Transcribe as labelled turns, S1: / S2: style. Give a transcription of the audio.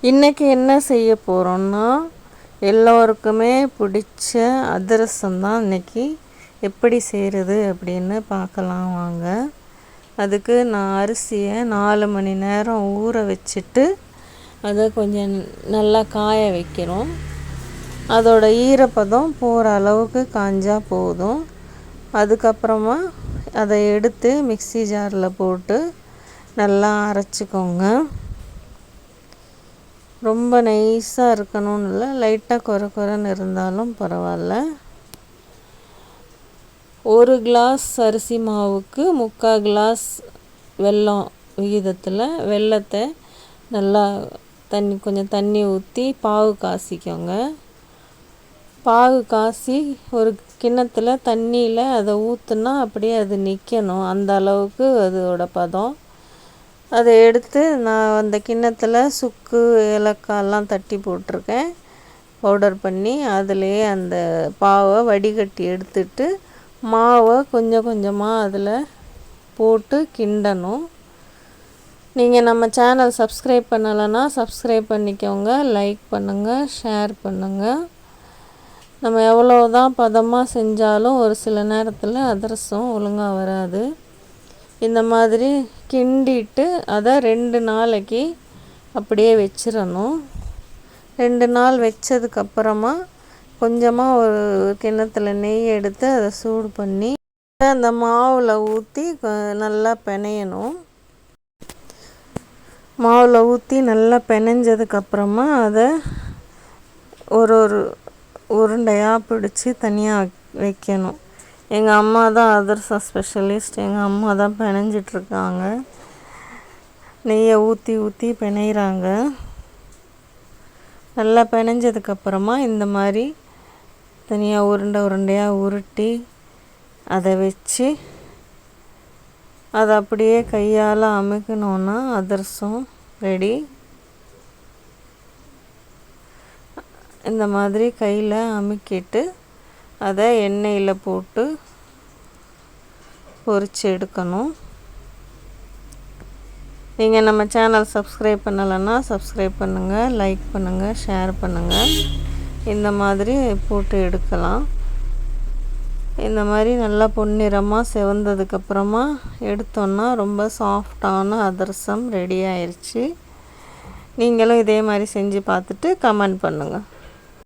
S1: இன்றைக்கி என்ன செய்ய போகிறோன்னா, எல்லோருக்குமே பிடிச்ச அதிரசம் தான் இன்றைக்கி எப்படி செய்கிறது அப்படின்னு பார்க்கலாம் வாங்க. அதுக்கு நான் அரிசியை 4 மணி நேரம் ஊற வச்சுட்டு அதை கொஞ்சம் நல்லா காய வைக்கிறோம். அதோட ஈரப்பதம் போகிற அளவுக்கு காஞ்சா போதும். அதுக்கப்புறமா அதை எடுத்து மிக்ஸி ஜாரில் போட்டு நல்லா அரைச்சிக்கோங்க. ரொம்ப நைஸாக இருக்கணும்னு இல்லை, லைட்டாக கொரன்னு இருந்தாலும் பரவாயில்ல. 1 கிளாஸ் அரிசி மாவுக்கு 3/4 கிளாஸ் வெல்லம் விகிதத்தில் வெல்லத்தை நல்லா கொஞ்சம் தண்ணி ஊற்றி பாகு காய்ச்சிக்கோங்க. பாகு காய்ச்சி ஒரு கிண்ணத்தில் தண்ணியில் அதை ஊற்றுனா அப்படியே அது நிற்கணும், அந்த அளவுக்கு அதோட பதம். அதை எடுத்து நான் அந்த கிண்ணத்தில் சுக்கு ஏலக்காயெல்லாம் தட்டி போட்டிருக்கேன், பவுடர் பண்ணி. அதிலே அந்த பாவை வடிகட்டி எடுத்துட்டு மாவை கொஞ்சம் கொஞ்சமாக அதில் போட்டு கிண்டணும். நீங்கள் நம்ம சேனல் சப்ஸ்கிரைப் பண்ணலைன்னா சப்ஸ்கிரைப் பண்ணிக்கோங்க, லைக் பண்ணுங்கள், ஷேர் பண்ணுங்கள். நம்ம எவ்வளோ தான் பதமாக செஞ்சாலும் ஒரு சில நேரத்தில் அதிரசம் ஒழுங்காக வராது. இந்த மாதிரி கிண்டிட்டு அதை 2 நாளைக்கு அப்படியே வச்சிடணும். 2 நாள் வச்சதுக்கப்புறமா கொஞ்சமாக ஒரு கிண்ணத்தில் நெய் எடுத்து அதை சூடு பண்ணி அந்த மாவில் ஊற்றி நல்லா பிணையணும். மாவில் ஊற்றி நல்லா பிணைஞ்சதுக்கப்புறமா அதை ஒரு உருண்டையாக பிடிச்சி தனியாக வைக்கணும். எங்கள் அம்மா தான் அதிரசம் ஸ்பெஷலிஸ்ட். எங்கள் அம்மா தான் பிணைஞ்சிட்ருக்காங்க, நெய்யை ஊற்றி ஊற்றி பிணையிறாங்க. நல்லா பிணைஞ்சதுக்கப்புறமா இந்த மாதிரி தனியாக உருண்டையாக உருட்டி அதை வச்சு அதை அப்படியே கையால் அமுக்கணுன்னா அதிரசம் ரெடி. இந்த மாதிரி கையில் அமுக்கிட்டு அதை எண்ணெயில் போட்டு பொரித்து எடுக்கணும். நீங்கள் நம்ம சேனல் சப்ஸ்கிரைப் பண்ணலைன்னா சப்ஸ்கிரைப் பண்ணுங்கள், லைக் பண்ணுங்கள், ஷேர் பண்ணுங்கள். இந்த மாதிரி போட்டு எடுக்கலாம். இந்த மாதிரி நல்லா பொன்னிறமாக செவந்ததுக்கப்புறமா எடுத்தோன்னா ரொம்ப சாஃப்டான அதிரசம் ரெடி ஆயிடுச்சு. நீங்களும் இதே மாதிரி செஞ்சு பார்த்துட்டு கமெண்ட் பண்ணுங்கள்.